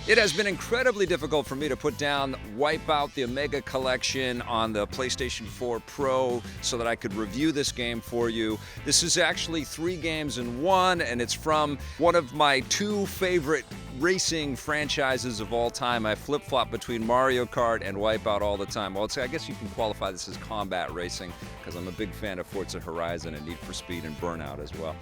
It has been incredibly difficult for me to put down Wipeout the Omega Collection on the PlayStation 4 Pro so that I could review this game for you. This is actually 3 games in one, and it's from one of my 2 favorite racing franchises of all time. I flip-flop between Mario Kart and Wipeout all the time. Well, I guess you can qualify this as combat racing because I'm a big fan of Forza Horizon and Need for Speed and Burnout as well.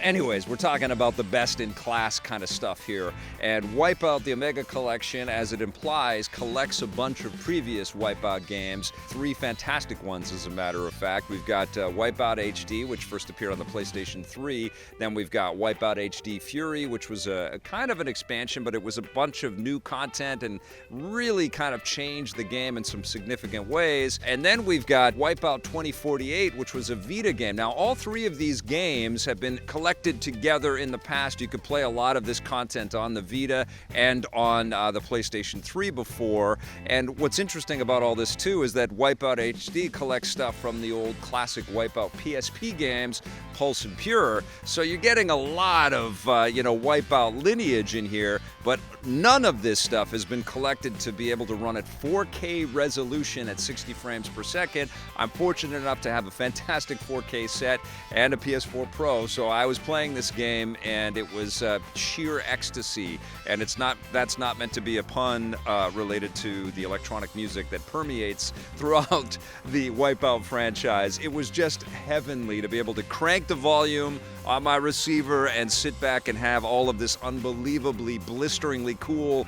Anyways, we're talking about the best-in-class kind of stuff here. And Wipeout the Omega Collection, as it implies, collects a bunch of previous Wipeout games, 3 fantastic ones as a matter of fact. We've got Wipeout HD, which first appeared on the PlayStation 3. Then we've got Wipeout Hd Fury, which was a kind of an expansion, but it was a bunch of new content and really kind of changed the game in some significant ways. And then we've got Wipeout 2048, which was a Vita game. Now, all 3 of these games have been collected together in the past. You could play a lot of this content on the Vita and on the PlayStation 3 before. And what's interesting about all this too is that Wipeout HD collects stuff from the old classic Wipeout PSP games, Pulse and Pure. So you're getting a lot of Wipeout lineage in here, but none of this stuff has been collected to be able to run at 4K resolution at 60 frames per second. I'm fortunate enough to have a fantastic 4K set and a PS4 Pro, so I was playing this game and it was sheer ecstasy. And that's not meant to be a pun related to the electronic music that permeates throughout the Wipeout franchise. It was just heavenly to be able to crank the volume on my receiver and sit back and have all of this unbelievably, blisteringly cool,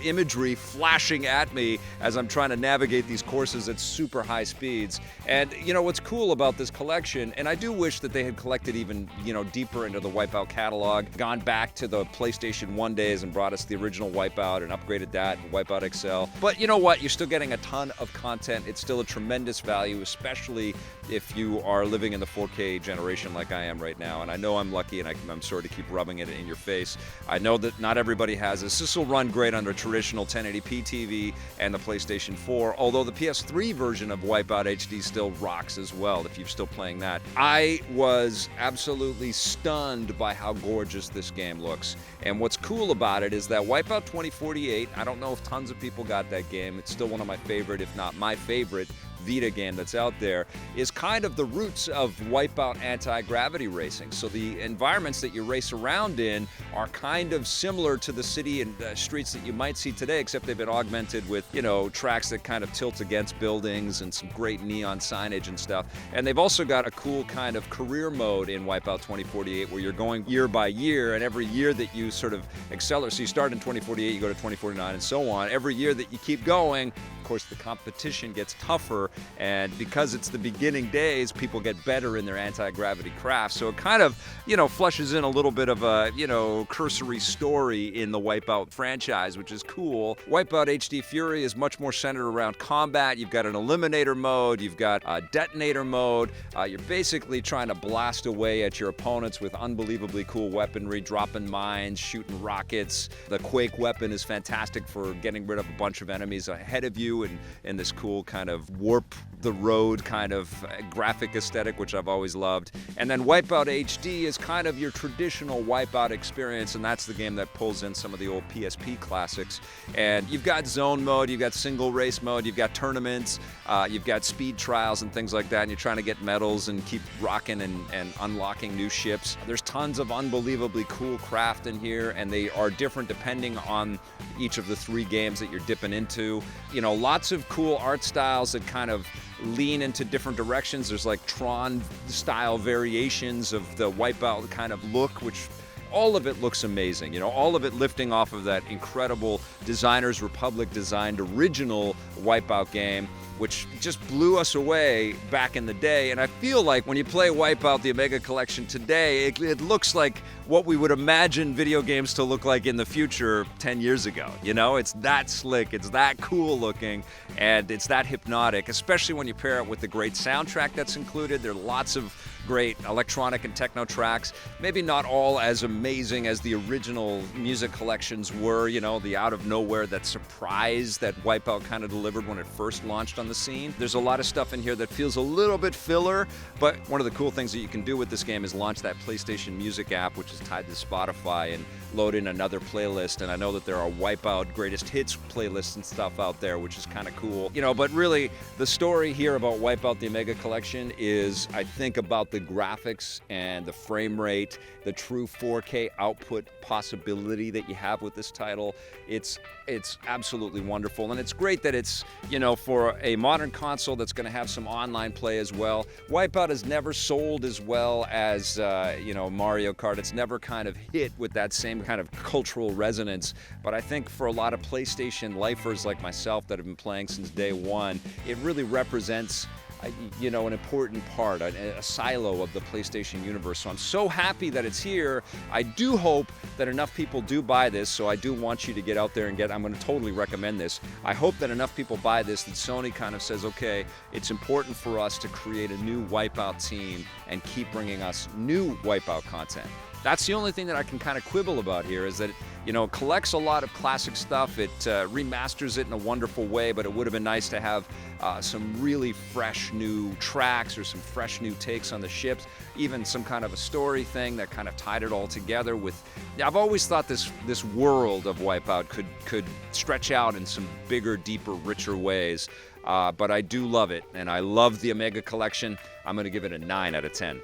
imagery flashing at me as I'm trying to navigate these courses at super high speeds. And what's cool about this collection, and I do wish that they had collected even deeper into the Wipeout catalog, gone back to the PlayStation 1 days and brought us the original Wipeout and upgraded that and Wipeout XL. But you know what? You're still getting a ton of content. It's still a tremendous value, especially if you are living in the 4K generation like I am right now. And I know I'm lucky, and I'm sorry to keep rubbing it in your face. I know that not everybody has this. This will run great under traditional 1080p TV and the PlayStation 4, although the PS3 version of Wipeout HD still rocks as well, if you're still playing that. I was absolutely stunned by how gorgeous this game looks. And what's cool about it is that Wipeout 2048, I don't know if tons of people got that game. It's still one of my favorite, if not my favorite, Vita game that's out there, is kind of the roots of Wipeout anti-gravity racing. So the environments that you race around in are kind of similar to the city and streets that you might see today, except they've been augmented with, tracks that kind of tilt against buildings and some great neon signage and stuff. And they've also got a cool kind of career mode in Wipeout 2048 where you're going year by year, and every year that you sort of accelerate, so you start in 2048, you go to 2049 and so on. Every year that you keep going, of course, the competition gets tougher, and because it's the beginning days, people get better in their anti-gravity craft. So it kind of, flushes in a little bit of a, cursory story in the Wipeout franchise, which is cool. Wipeout HD Fury is much more centered around combat. You've got an eliminator mode, you've got a detonator mode. You're basically trying to blast away at your opponents with unbelievably cool weaponry, dropping mines, shooting rockets. The Quake weapon is fantastic for getting rid of a bunch of enemies ahead of you in this cool kind of warp the road kind of graphic aesthetic, which I've always loved. And then Wipeout HD is kind of your traditional Wipeout experience, and that's the game that pulls in some of the old PSP classics. And you've got zone mode, you've got single race mode, you've got tournaments, you've got speed trials and things like that, and you're trying to get medals and keep rocking and unlocking new ships. There's tons of unbelievably cool craft in here, and they are different depending on each of the 3 games that you're dipping into. Lots of cool art styles that kind of lean into different directions. There's like Tron style variations of the Wipeout kind of look, which all of it looks amazing. All of it lifting off of that incredible Designers Republic designed original Wipeout game, which just blew us away back in the day. And I feel like when you play Wipeout the Omega Collection today, it looks like what we would imagine video games to look like in the future 10 years ago. It's that slick, it's that cool looking, and it's that hypnotic, especially when you pair it with the great soundtrack that's included. There are lots of great electronic and techno tracks. Maybe not all as amazing as the original music collections were, you know, the out of nowhere, that surprise that Wipeout kind of delivered when it first launched on the scene. There's a lot of stuff in here that feels a little bit filler, but one of the cool things that you can do with this game is launch that PlayStation Music app, which is tied to Spotify, and load in another playlist. And I know that there are Wipeout greatest hits playlists and stuff out there, which is kind of cool. You know, but really the story here about Wipeout the Omega Collection is, I think, about the graphics and the frame rate, the true 4K output possibility that you have with this title. It's absolutely wonderful, and it's great that it's, you know, for a modern console that's going to have some online play as well. Wipeout has never sold as well as you know, Mario Kart. It's never kind of hit with that same kind of cultural resonance, but I think for a lot of PlayStation lifers like myself that have been playing since day one, it really represents, you know, an important part, a silo of the PlayStation universe. So I'm so happy that it's here. I do hope that enough people do buy this, so I do want you to get out there and I'm going to totally recommend this. I hope that enough people buy this that Sony kind of says, okay, it's important for us to create a new Wipeout team and keep bringing us new Wipeout content. That's the only thing that I can kind of quibble about here, is that, you know, it collects a lot of classic stuff. It remasters it in a wonderful way, but it would have been nice to have some really fresh new tracks or some fresh new takes on the ships, even some kind of a story thing that kind of tied it all together with. I've always thought this world of Wipeout could stretch out in some bigger, deeper, richer ways, but I do love it, and I love the Omega Collection. I'm going to give it a 9 out of 10.